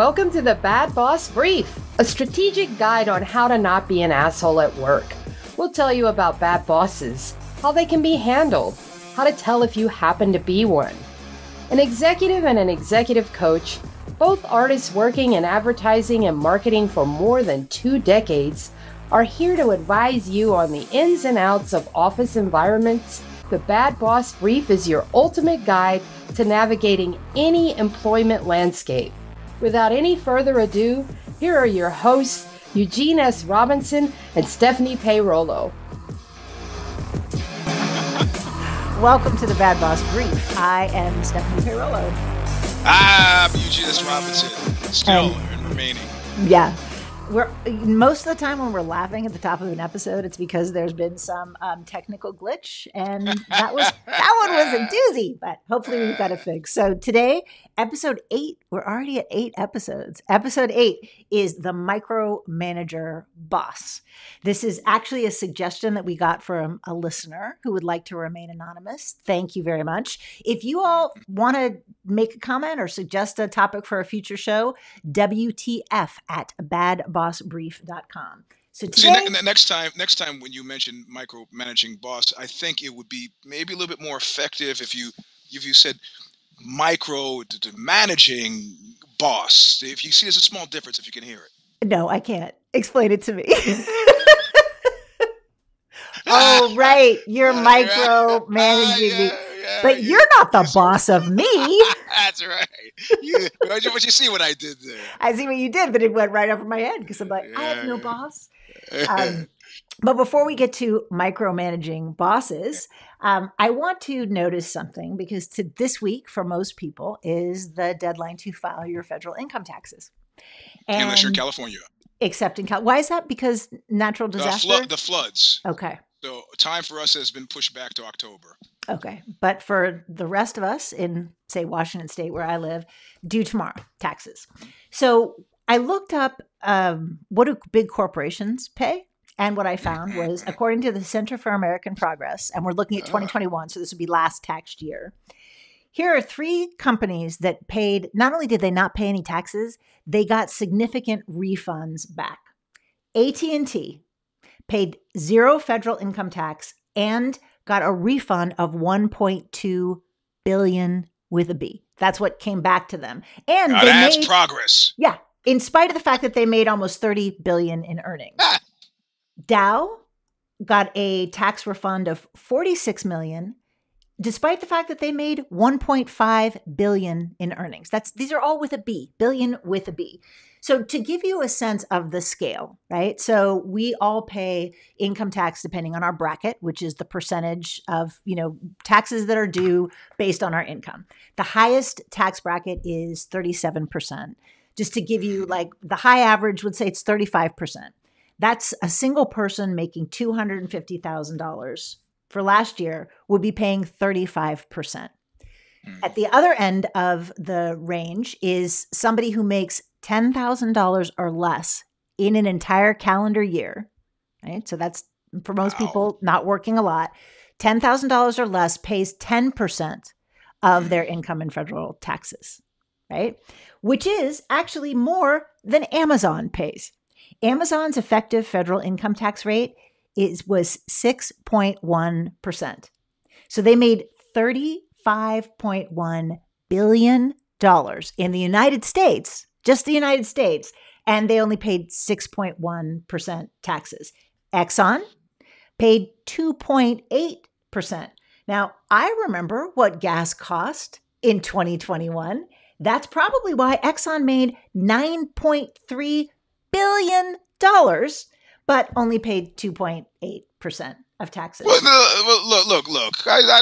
Welcome to the Bad Boss Brief, a strategic guide on how to not be an asshole at work. We'll tell you about bad bosses, how they can be handled, how to tell if you happen to be one. An executive and an executive coach, both artists working in advertising and marketing for more than 2 decades, are here to advise you on the ins and outs of office environments. The Bad Boss Brief is your ultimate guide to navigating any employment landscape. Without any further ado, here are your hosts, Eugene S. Robinson and Stephanie Peirolo. Welcome to the Bad Boss Brief. I am Stephanie Peirolo. I'm Eugene S. Robinson, still and remaining. Yeah. Most of the time when we're laughing at the top of an episode, it's because there's been some technical glitch, and that one was a doozy, but hopefully we've got it fixed. So today, episode 8, we're already at 8 episodes. Episode 8 is the Micromanager Boss. This is actually a suggestion that we got from a listener who would like to remain anonymous. Thank you very much. If you all want to make a comment or suggest a topic for a future show, WTF at badbossbrief.com. So today, next time when you mention micromanaging boss, I think it would be maybe a little bit more effective if you said managing boss. If you see, there's a small difference if you can hear it. No, I can't. Explain it to me. Oh, right. You're micromanaging me. But you're not the boss of me. That's right. But you see what I did there. I see what you did, but it went right over my head because I'm like, I have no boss. But before we get to micromanaging bosses, I want to notice something because this week for most people is the deadline to file your federal income taxes. Unless you're in California. Except in California. Why is that? Because natural disaster? The floods. Okay. So time for us has been pushed back to October. Okay. But for the rest of us in, say, Washington State, where I live, due tomorrow, taxes. So I looked up what do big corporations pay? And what I found was, according to the Center for American Progress, and we're looking at 2021, so this would be last tax year, here are 3 companies that paid, not only did they not pay any taxes, they got significant refunds back. AT&T paid 0 federal income tax and got a refund of $1.2 billion with a B. That's what came back to them. And that's progress. Yeah. In spite of the fact that they made almost $30 billion in earnings. Dow got a tax refund of $46 million, despite the fact that they made $1.5 billion in earnings. These are all with a B, billion with a B. So to give you a sense of the scale, right? So we all pay income tax depending on our bracket, which is the percentage of, taxes that are due based on our income. The highest tax bracket is 37%. Just to give you the high average would say it's 35%. That's a single person making $250,000 for last year would be paying 35%. At the other end of the range is somebody who makes $10,000 or less in an entire calendar year, right? So that's for most people not working a lot. $10,000 or less pays 10% of their income in federal taxes, right? Which is actually more than Amazon pays. Amazon's effective federal income tax rate was 6.1%. So they made $35.1 billion in the United States, just the United States, and they only paid 6.1% taxes. Exxon paid 2.8%. Now, I remember what gas cost in 2021. That's probably why Exxon made $9.3 billion, but only paid 2.8% of taxes. Well, look. I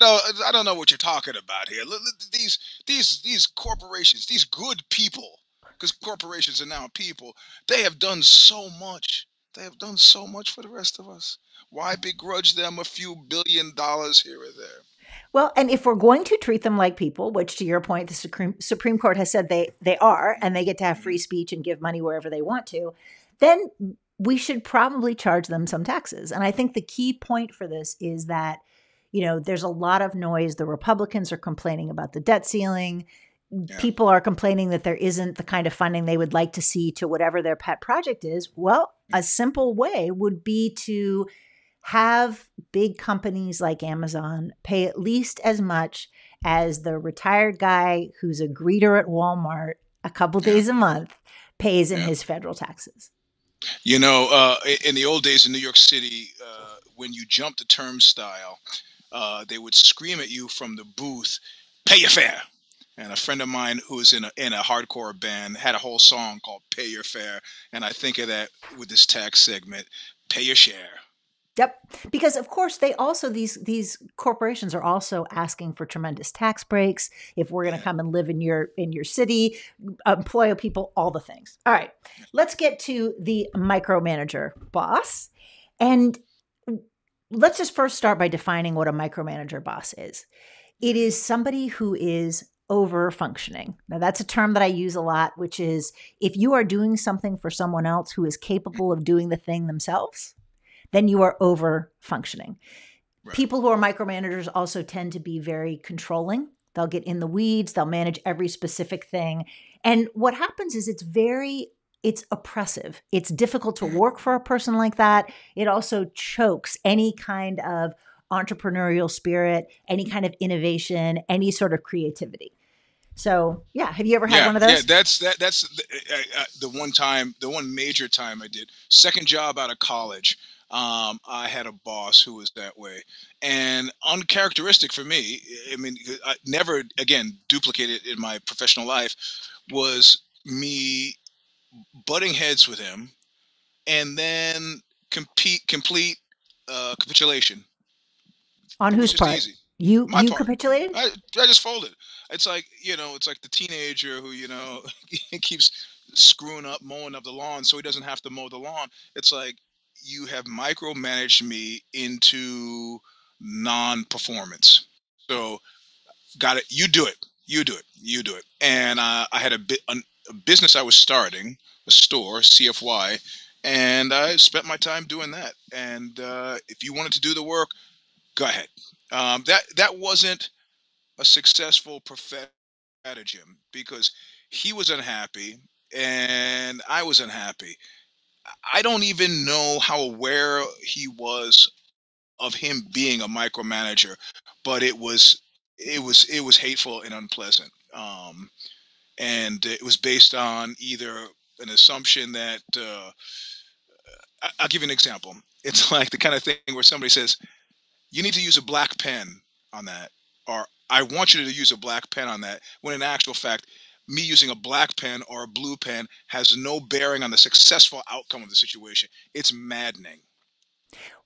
don't know what you're talking about here. Look, these corporations, these good people, because corporations are now people, they have done so much. They have done so much for the rest of us. Why begrudge them a few $1 billion here or there? Well, and if we're going to treat them like people, which to your point, the Supreme Court has said they are, and they get to have free speech and give money wherever they want to, then we should probably charge them some taxes. And I think the key point for this is that, there's a lot of noise. The Republicans are complaining about the debt ceiling. Yeah. people are complaining that there isn't the kind of funding they would like to see to whatever their pet project is. Well, a simple way would be to have big companies like Amazon pay at least as much as the retired guy who's a greeter at Walmart a couple days a month pays in his federal taxes. You know, in the old days in New York City, when you jumped the turnstile, they would scream at you from the booth, "Pay your fare." And a friend of mine who was in a hardcore band had a whole song called "Pay Your Fare," and I think of that with this tax segment: pay your share. Yep. Because of course they also, these corporations are also asking for tremendous tax breaks. If we're going to come and live in your city, employ people, all the things. All right, let's get to the micromanager boss. And let's just first start by defining what a micromanager boss is. It is somebody who is over functioning. Now that's a term that I use a lot, which is if you are doing something for someone else who is capable of doing the thing themselves, then you are over functioning. Right. People who are micromanagers also tend to be very controlling. They'll get in the weeds. They'll manage every specific thing. And what happens is it's oppressive. It's difficult to work for a person like that. It also chokes any kind of entrepreneurial spirit, any kind of innovation, any sort of creativity. So yeah, have you ever had one of those? Yeah, that's the one major time I did. Second job out of college. I had a boss who was that way, and uncharacteristic for me. I mean, I never again duplicated in my professional life was me butting heads with him, and then complete capitulation. On It was whose just part? easy. You My part. capitulated? I just folded. It's like it's like the teenager who keeps screwing up mowing of the lawn, so he doesn't have to mow the lawn. It's like you have micromanaged me into non-performance. So got it. You do it. You do it. You do it. And I had a business I was starting, a store, CFY, and I spent my time doing that. And if you wanted to do the work, go ahead. That wasn't a successful profession at Jim because he was unhappy and I was unhappy. I don't even know how aware he was of him being a micromanager, but it was hateful and unpleasant. And it was based on either an assumption that I'll give you an example. It's like the kind of thing where somebody says, "You need to use a black pen on that," or "I want you to use a black pen on that," when in actual fact, me using a black pen or a blue pen has no bearing on the successful outcome of the situation. It's maddening.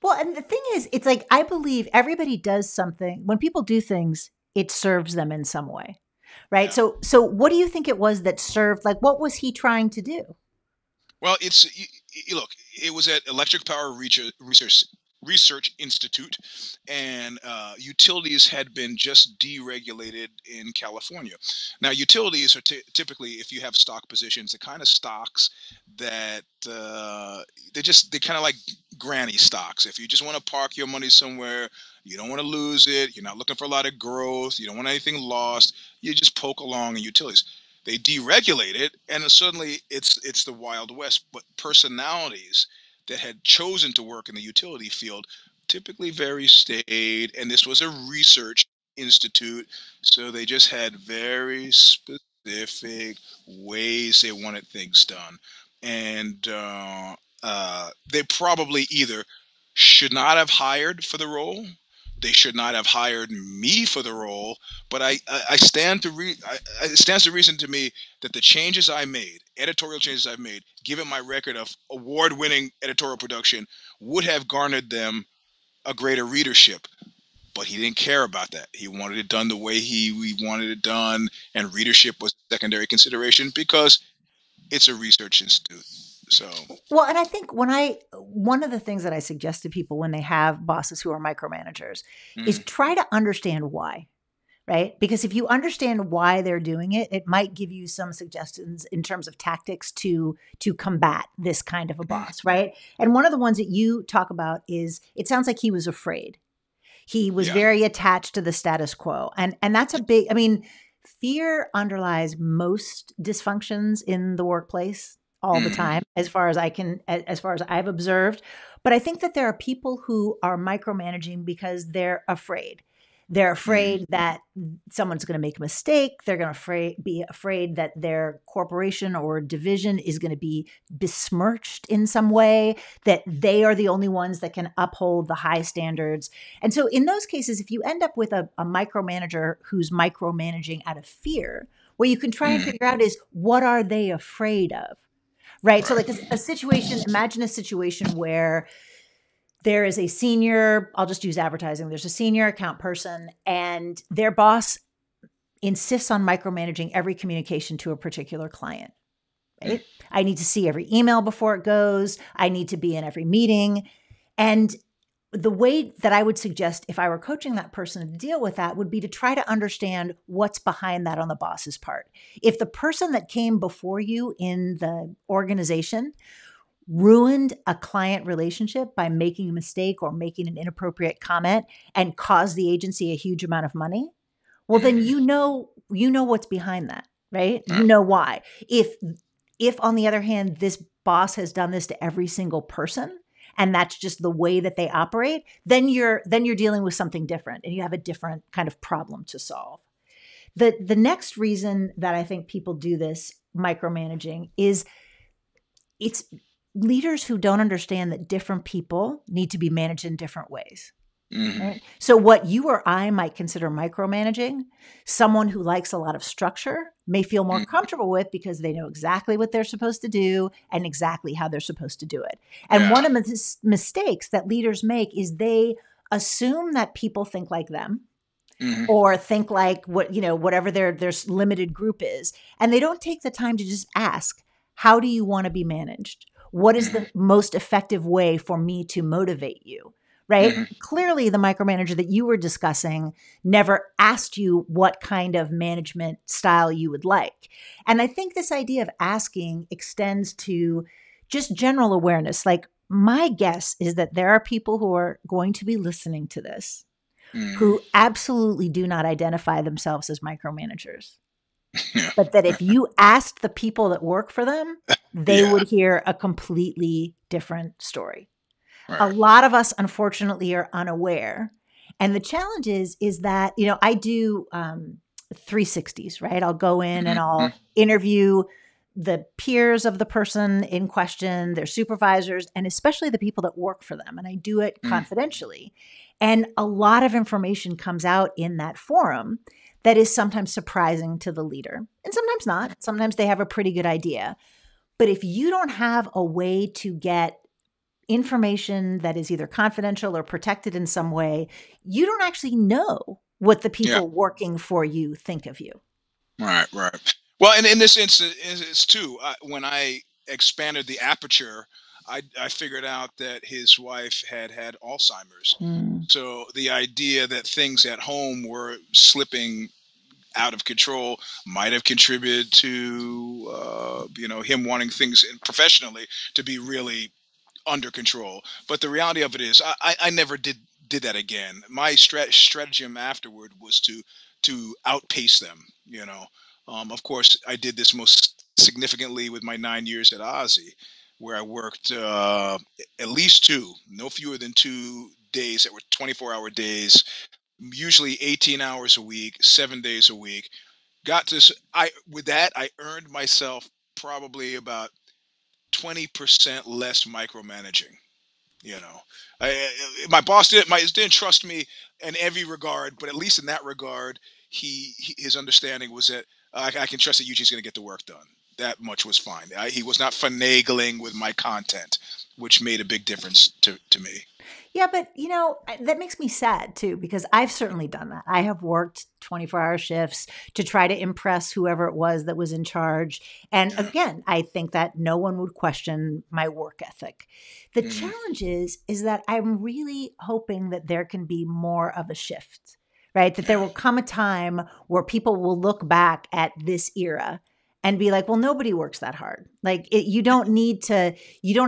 Well, and the thing is, it's like, I believe everybody does something. When people do things, it serves them in some way, right? Yeah. So what do you think it was that served? Like, what was he trying to do? Well, look. It was at Electric Power Research Institute, and utilities had been just deregulated in California. Now, utilities are typically, if you have stock positions, the kind of stocks that they kind of like granny stocks. If you just want to park your money somewhere, you don't want to lose it. You're not looking for a lot of growth. You don't want anything lost. You just poke along in utilities. They deregulate it, and then suddenly it's the Wild West. But personalities that had chosen to work in the utility field typically very staid, and this was a research institute, so they just had very specific ways they wanted things done, and they probably either should not have hired for the role. They should not have hired me for the role, but I stand to it stands to reason to me that the changes I made, editorial changes I've made, given my record of award-winning editorial production, would have garnered them a greater readership. But he didn't care about that. He wanted it done the way he wanted it done, and readership was a secondary consideration because it's a research institute. So Well, and I think one of the things that I suggest to people when they have bosses who are micromanagers is try to understand why, right? Because if you understand why they're doing it, it might give you some suggestions in terms of tactics to combat this kind of a boss, right? And one of the ones that you talk about is, it sounds like he was afraid. He was very attached to the status quo. And that's a big, I mean, fear underlies most dysfunctions in the workplace all the time, as far as I've observed. But I think that there are people who are micromanaging because they're afraid. They're afraid that someone's going to make a mistake. They're going to be afraid that their corporation or division is going to be besmirched in some way, that they are the only ones that can uphold the high standards. And so in those cases, if you end up with a micromanager who's micromanaging out of fear, what you can try and figure out is, what are they afraid of? Right? So like a situation, imagine a situation where there is a senior, I'll just use advertising. There's a senior account person and their boss insists on micromanaging every communication to a particular client. Right? I need to see every email before it goes. I need to be in every meeting. And the way that I would suggest, if I were coaching that person to deal with that, would be to try to understand what's behind that on the boss's part. If the person that came before you in the organization ruined a client relationship by making a mistake or making an inappropriate comment and caused the agency a huge amount of money, well, then you know what's behind that, right? You know why. If on the other hand, this boss has done this to every single person, and that's just the way that they operate, then you're dealing with something different and you have a different kind of problem to solve. The next reason that I think people do this micromanaging is it's leaders who don't understand that different people need to be managed in different ways. Right? So what you or I might consider micromanaging, someone who likes a lot of structure may feel more comfortable with because they know exactly what they're supposed to do and exactly how they're supposed to do it. And one of the mistakes that leaders make is they assume that people think like them or think like whatever their limited group is. And they don't take the time to just ask, how do you want to be managed? What is the most effective way for me to motivate you? Right? Clearly, the micromanager that you were discussing never asked you what kind of management style you would like. And I think this idea of asking extends to just general awareness. Like, my guess is that there are people who are going to be listening to this who absolutely do not identify themselves as micromanagers. But that if you asked the people that work for them, they would hear a completely different story. Right. A lot of us, unfortunately, are unaware. And the challenge is that, I do 360s, right? I'll go in and I'll interview the peers of the person in question, their supervisors, and especially the people that work for them. And I do it confidentially. And a lot of information comes out in that forum that is sometimes surprising to the leader. And sometimes not. Sometimes they have a pretty good idea. But if you don't have a way to get information that is either confidential or protected in some way, you don't actually know what the people working for you think of you. Right. Well, and in this instance too, when I expanded the aperture, I figured out that his wife had Alzheimer's. So the idea that things at home were slipping out of control might have contributed to him wanting things professionally to be really under control. But the reality of it is, I never did that again. My stratagem afterward was to outpace them. Of course, I did this most significantly with my 9 years at Ozzy, where I worked at least no fewer than 2 days that were 24-hour days, usually 18 hours a week, 7 days a week. With that, I earned myself probably about 20% less micromanaging. My boss didn't trust me in every regard, but at least in that regard, his understanding was that I can trust that Eugene's going to get the work done. That much was fine. He was not finagling with my content, which made a big difference to me. Yeah, but that makes me sad too, because I've certainly done that. I have worked 24-hour shifts to try to impress whoever it was that was in charge. And again, I think that no one would question my work ethic. The challenge is that I'm really hoping that there can be more of a shift, right? That there will come a time where people will look back at this era and be like, well, nobody works that hard. Like you don't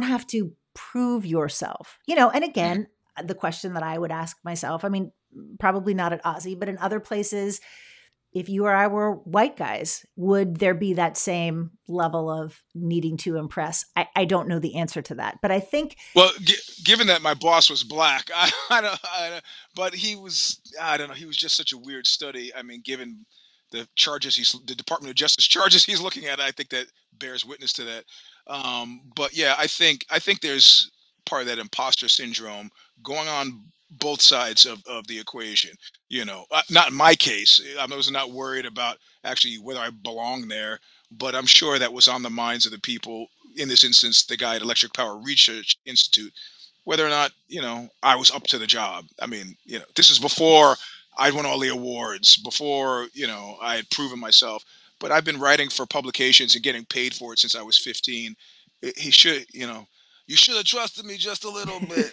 have to prove yourself, and again, the question that I would ask myself, I mean, probably not at Ozzy, but in other places, if you or I were white guys, would there be that same level of needing to impress? I don't know the answer to that, but I think, Well, given that my boss was black, but I don't know, he was just such a weird study. I mean, given the Department of Justice charges he's looking at, I think that bears witness to that. But yeah, I think there's part of that imposter syndrome going on both sides of the equation. Not in my case. I was not worried about actually whether I belong there, but I'm sure that was on the minds of the people, in this instance, the guy at Electric Power Research Institute, whether or not, I was up to the job. I mean, this is before I won all the awards, before, I had proven myself. But I've been writing for publications and getting paid for it since I was 15. He should, you should have trusted me just a little bit.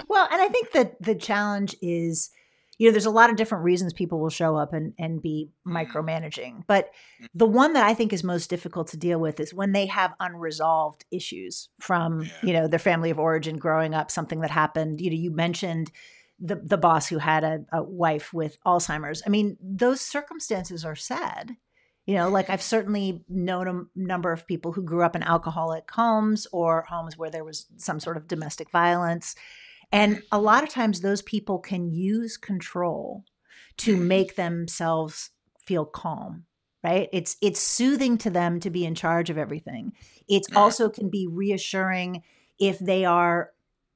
well, and I think that the challenge is, there's a lot of different reasons people will show up and be micromanaging. But the one that I think is most difficult to deal with is when they have unresolved issues from, Yeah. their family of origin growing up, something that happened. You mentioned the boss who had a wife with Alzheimer's. I mean, those circumstances are sad. Like I've certainly known a number of people who grew up in alcoholic homes or homes where there was some sort of domestic violence. And a lot of times those people can use control to make themselves feel calm, right? It's soothing to them to be in charge of everything. It Yeah. also can be reassuring if they are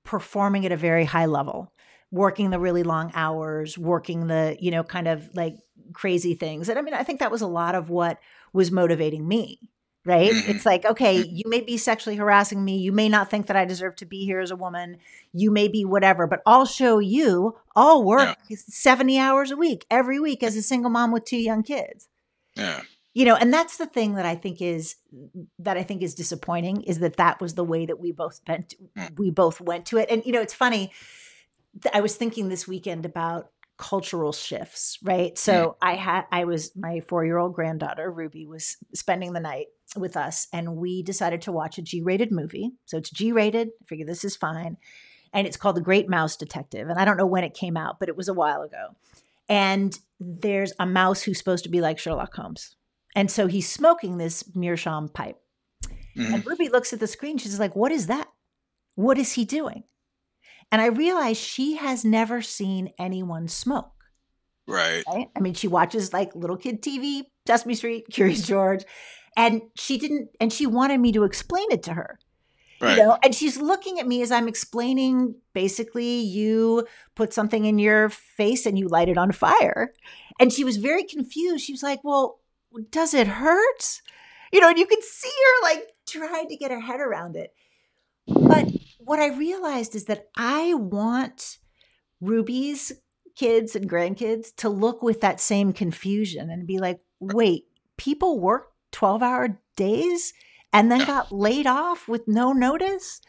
performing at a very high level, working the really long hours, working the, kind of like crazy things. And I mean, I think that was a lot of what was motivating me, right? Mhm. It's like, okay, you may be sexually harassing me. You may not think that I deserve to be here as a woman. You may be whatever, but I'll show you. I'll work 70 hours a week, every week as a single mom with 2 young kids. Yeah. And that's the thing that I think is disappointing, is that was the way that we both went to it. And, it's funny. I was thinking this weekend about cultural shifts, right? So my 4-year-old granddaughter, Ruby, was spending the night with us, and we decided to watch a G-rated movie. So it's G-rated. I figured this is fine. And it's called The Great Mouse Detective. And I don't know when it came out, but it was a while ago. And there's a mouse who's supposed to be like Sherlock Holmes. And so he's smoking this meerschaum pipe. And Ruby looks at the screen. She's like, what is that? What is he doing? And I realized she has never seen anyone smoke. Right. I mean, she watches like little kid TV, Sesame Street, Curious George, and she wanted me to explain it to her. Right. And she's looking at me as I'm explaining, basically, you put something in your face and you light it on fire. And she was very confused. She was like, well, does it hurt? And you could see her like trying to get her head around it. But what I realized is that I want Ruby's kids and grandkids to look with that same confusion and be like, wait, people work 12-hour days and then got laid off with no notice?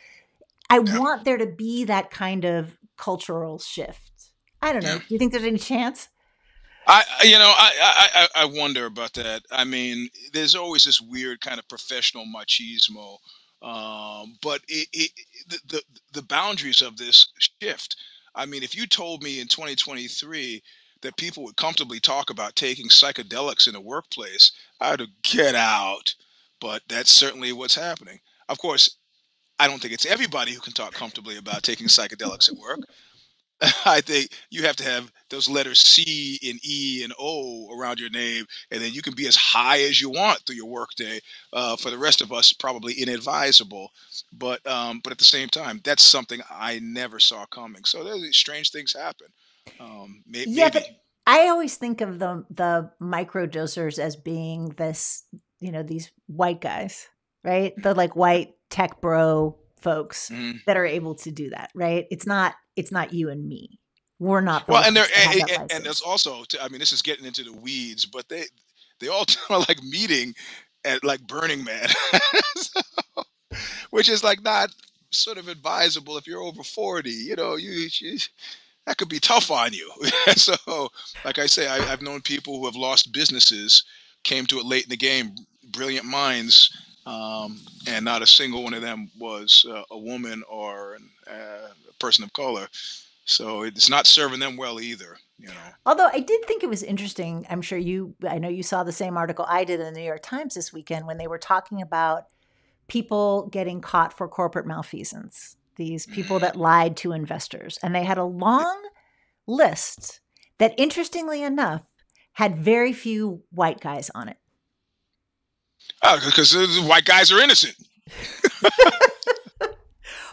I want there to be that kind of cultural shift. I don't know. Do you think there's any chance? I wonder about that. I mean, there's always this weird kind of professional machismo, but the boundaries of this shift. I mean, if you told me in 2023 that people would comfortably talk about taking psychedelics in the workplace, I'd have get out. But that's certainly what's happening. Of course, I don't think it's everybody who can talk comfortably about taking psychedelics at work. I think you have to have those letters C and E and O around your name, and then you can be as high as you want through your workday. For the rest of us, probably inadvisable. But at the same time, that's something I never saw coming. So there's strange things happen. Yeah, but Maybe. I always think of the microdosers as being this, these white guys, right? The like white tech bro folks that are able to do that, right? It's not you and me. We're not the Well, ones that have that and license. there's also, I mean, this is getting into the weeds, but they all are like meeting at like Burning Man, which is like not sort of advisable if you're over 40. That could be tough on you. So, like I say, I've known people who have lost businesses, came to it late in the game, brilliant minds, and not a single one of them was a woman or a person of color. So it's not serving them well either. Although I did think it was interesting. I know you saw the same article I did in the New York Times this weekend when they were talking about people getting caught for corporate malfeasance, these people that lied to investors. And they had a long list that, interestingly enough, had very few white guys on it. Oh, because white guys are innocent.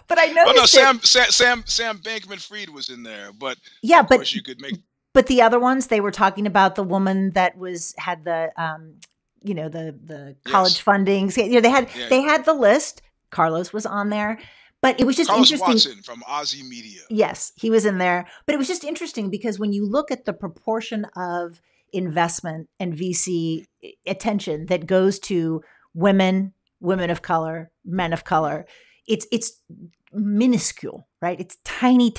But I noticed Sam Bankman-Fried was in there, but yeah, of course you could make. But the other ones, they were talking about the woman that had the the college fundings. They had the list. Carlos was on there, but it was just Carlos interesting. Watson from Aussie Media. Yes, he was in there, but it was just interesting because when you look at the proportion of investment and VC attention that goes to women of color, men of color, it's minuscule, right? It's tiny.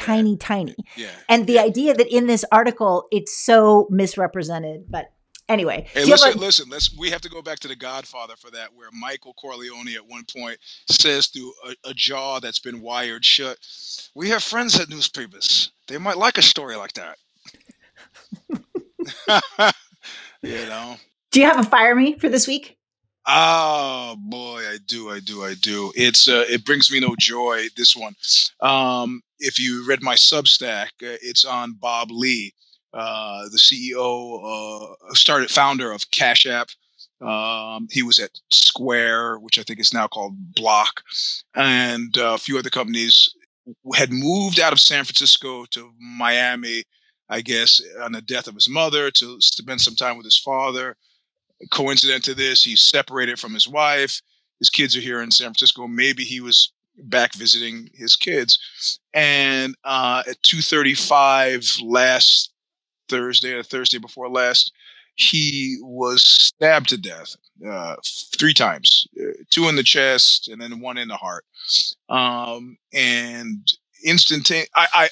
Yeah. And the idea that in this article, it's so misrepresented. But anyway. Hey, listen, we have to go back to The Godfather for that, where Michael Corleone at one point says through a jaw that's been wired shut, "We have friends at newspapers. They might like a story like that." Do you have a fire me for this week? Oh boy, I do. It brings me no joy, this one. If you read my Substack, it's on Bob Lee, the CEO, founder of Cash App. He was at Square, which I think is now called Block, and a few other companies. Had moved out of San Francisco to Miami, I guess, on the death of his mother, to spend some time with his father. Coincident to this, he's separated from his wife. His kids are here in San Francisco. Maybe he was back visiting his kids. And at 2:35 last Thursday, or Thursday before last, he was stabbed to death 3 times, 2 in the chest and then 1 in the heart. And instantaneous. I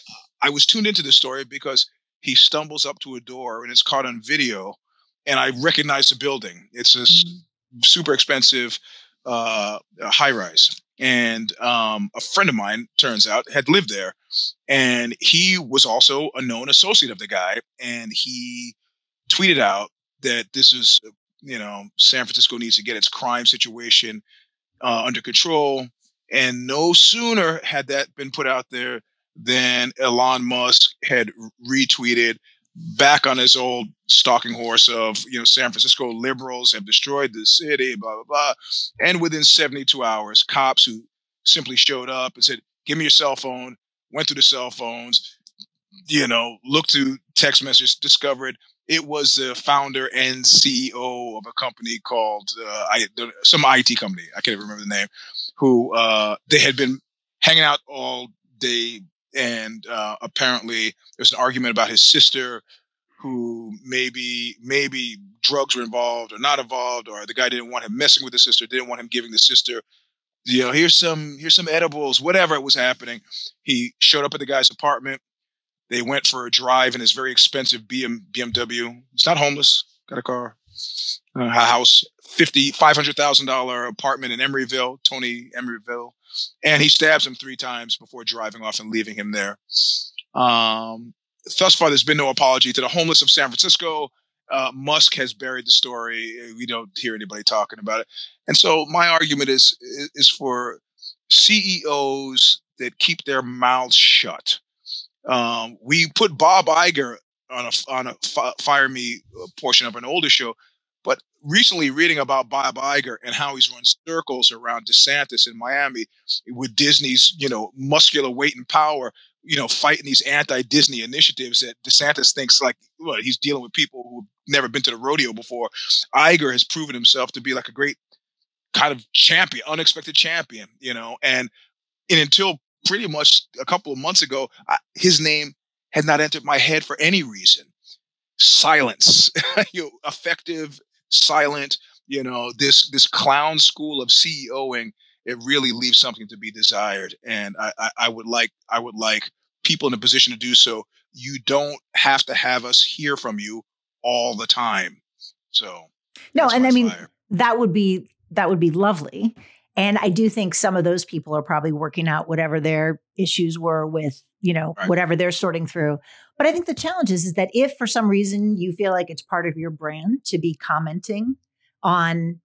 was tuned into this story because he stumbles up to a door and it's caught on video. And I recognize the building. It's a super expensive high rise. And a friend of mine, turns out, had lived there. And he was also a known associate of the guy. And he tweeted out that this is, San Francisco needs to get its crime situation under control. And no sooner had that been put out there than Elon Musk had retweeted back on his old stalking horse of, San Francisco liberals have destroyed the city, blah, blah, blah. And within 72 hours, cops who simply showed up and said, "Give me your cell phone," went through the cell phones, looked through text messages, discovered it was the founder and CEO of a company called some IT company. I can't even remember the name, who they had been hanging out all day. And apparently there's an argument about his sister, who maybe drugs were involved or not involved, or the guy didn't want him messing with the sister, didn't want him giving the sister, here's some edibles, whatever it was happening. He showed up at the guy's apartment. They went for a drive in his very expensive BMW. He's not homeless, got a car, a house, $500,000 apartment in Emeryville, Tony Emeryville. And he stabs him 3 times before driving off and leaving him there. Thus far, there's been no apology to the homeless of San Francisco. Musk has buried the story. We don't hear anybody talking about it. And so my argument is for CEOs that keep their mouths shut. We put Bob Iger on a Fire Me portion of an older show, but recently reading about Bob Iger and how he's run circles around DeSantis in Miami with Disney's, muscular weight and power, fighting these anti-Disney initiatives that DeSantis thinks he's dealing with people who've never been to the rodeo before. Iger has proven himself to be like a great kind of champion, unexpected champion, and until pretty much a couple of months ago, his name had not entered my head for any reason. Silence, effective, silent, this clown school of CEOing, it really leaves something to be desired. And I would like people in a position to do so. You don't have to have us hear from you all the time. So no, and I mean, that would be lovely. And I do think some of those people are probably working out whatever their issues were with, right, whatever they're sorting through. But I think the challenge is that if for some reason you feel like it's part of your brand to be commenting on,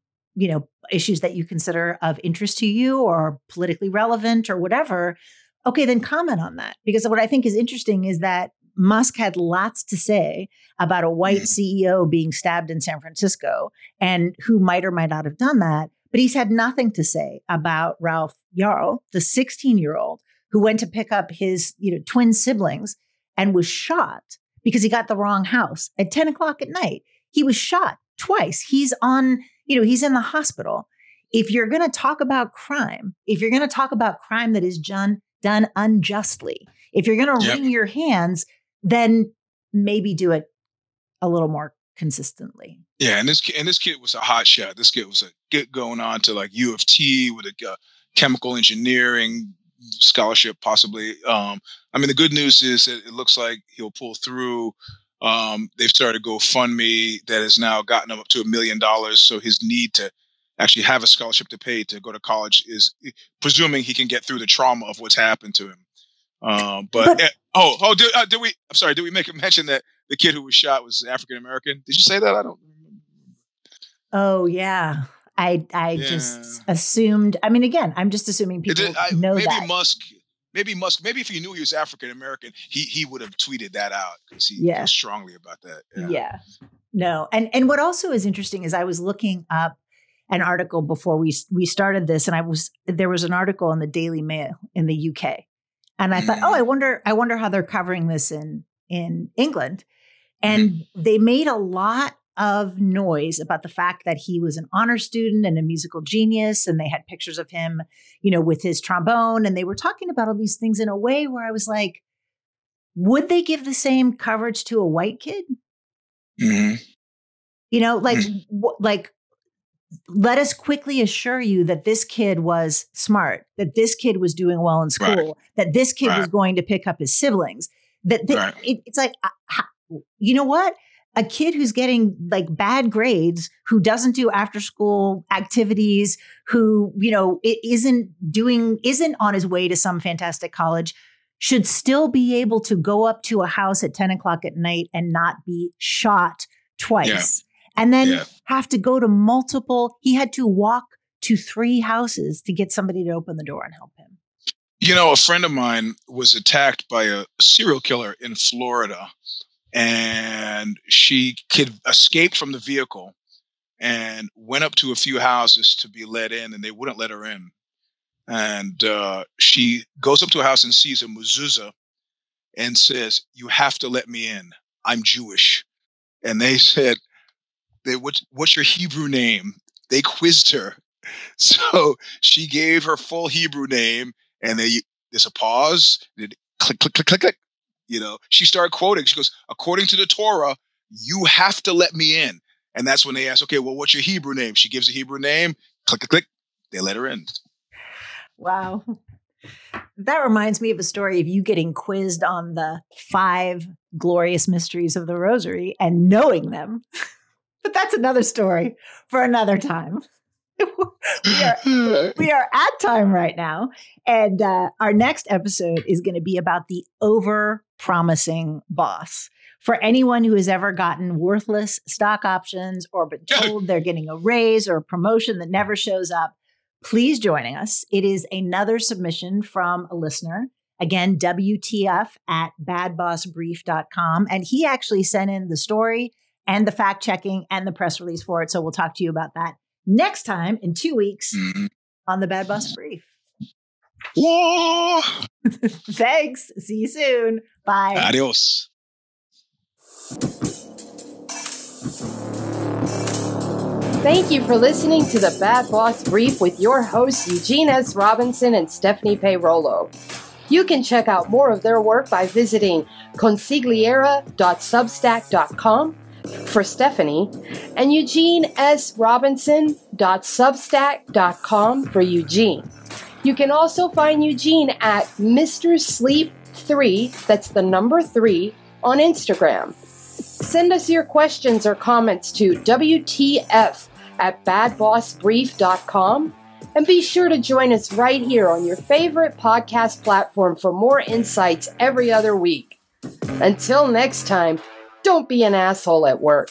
issues that you consider of interest to you or politically relevant or whatever, okay, then comment on that. Because what I think is interesting is that Musk had lots to say about a white CEO being stabbed in San Francisco and who might or might not have done that. But he's had nothing to say about Ralph Yarrow, the 16-year-old who went to pick up his, twin siblings and was shot because he got the wrong house at 10 o'clock at night. He was shot twice. He's he's in the hospital. If you're going to talk about crime, if you're going to talk about crime that is done unjustly, if you're going to wring your hands, then maybe do it a little more consistently. Yeah, and this kid was a hot shot. This kid was going on to like U of T with a chemical engineering scholarship, possibly. The good news is that it looks like he'll pull through. They've started GoFundMe that has now gotten him up to $1 million. So his need to actually have a scholarship to pay to go to college is presuming he can get through the trauma of what's happened to him. Did we make a mention that the kid who was shot was African American? Did you say that? I don't remember. Oh yeah. I just assumed. Again, I'm just assuming people know that. Maybe if he knew he was African American, he would have tweeted that out because he feels strongly about that. Yeah. No. And what also is interesting is I was looking up an article before we started this, and there was an article in the Daily Mail in the UK, and I thought, I wonder how they're covering this in England, and they made a lot of noise about the fact that he was an honor student and a musical genius. And they had pictures of him, with his trombone. And they were talking about all these things in a way where I was like, would they give the same coverage to a white kid? Mm-hmm. Let us quickly assure you that this kid was smart, that this kid was doing well in school, that this kid was going to pick up his siblings. It's like, you know what? A kid who's getting like bad grades, who doesn't do after school activities, who, isn't on his way to some fantastic college, should still be able to go up to a house at 10 o'clock at night and not be shot twice. And then have to go to he had to walk to 3 houses to get somebody to open the door and help him. A friend of mine was attacked by a serial killer in Florida. And she escaped from the vehicle and went up to a few houses to be let in, and they wouldn't let her in. And she goes up to a house and sees a mezuzah and says, "You have to let me in. I'm Jewish." And they said, "What's your Hebrew name?" They quizzed her. So she gave her full Hebrew name, and there's a pause. Click, click, click, click, click. She started quoting. She goes, "According to the Torah, you have to let me in." And that's when they asked, "Okay, well, what's your Hebrew name?" She gives a Hebrew name. Click, click, click. They let her in. Wow. That reminds me of a story of you getting quizzed on the 5 glorious mysteries of the Rosary and knowing them. But that's another story for another time. We are at time right now. And our next episode is going to be about the over-promising boss. For anyone who has ever gotten worthless stock options or been told they're getting a raise or a promotion that never shows up, please join us. It is another submission from a listener. Again, WTF@badbossbrief.com. And he actually sent in the story and the fact checking and the press release for it. So we'll talk to you about that next time in 2 weeks on the Bad Boss Brief. Whoa! Thanks. See you soon. Bye. Adios. Thank you for listening to the Bad Boss Brief with your hosts Eugene S. Robinson and Stephanie Peirolo. You can check out more of their work by visiting consigliera.substack.com for Stephanie and eugenesrobinson.substack.com for Eugene. You can also find Eugene at Mr. Sleep 3, that's the number 3, on Instagram. Send us your questions or comments to WTF@badbossbrief.com, and be sure to join us right here on your favorite podcast platform for more insights every other week. Until next time, don't be an asshole at work.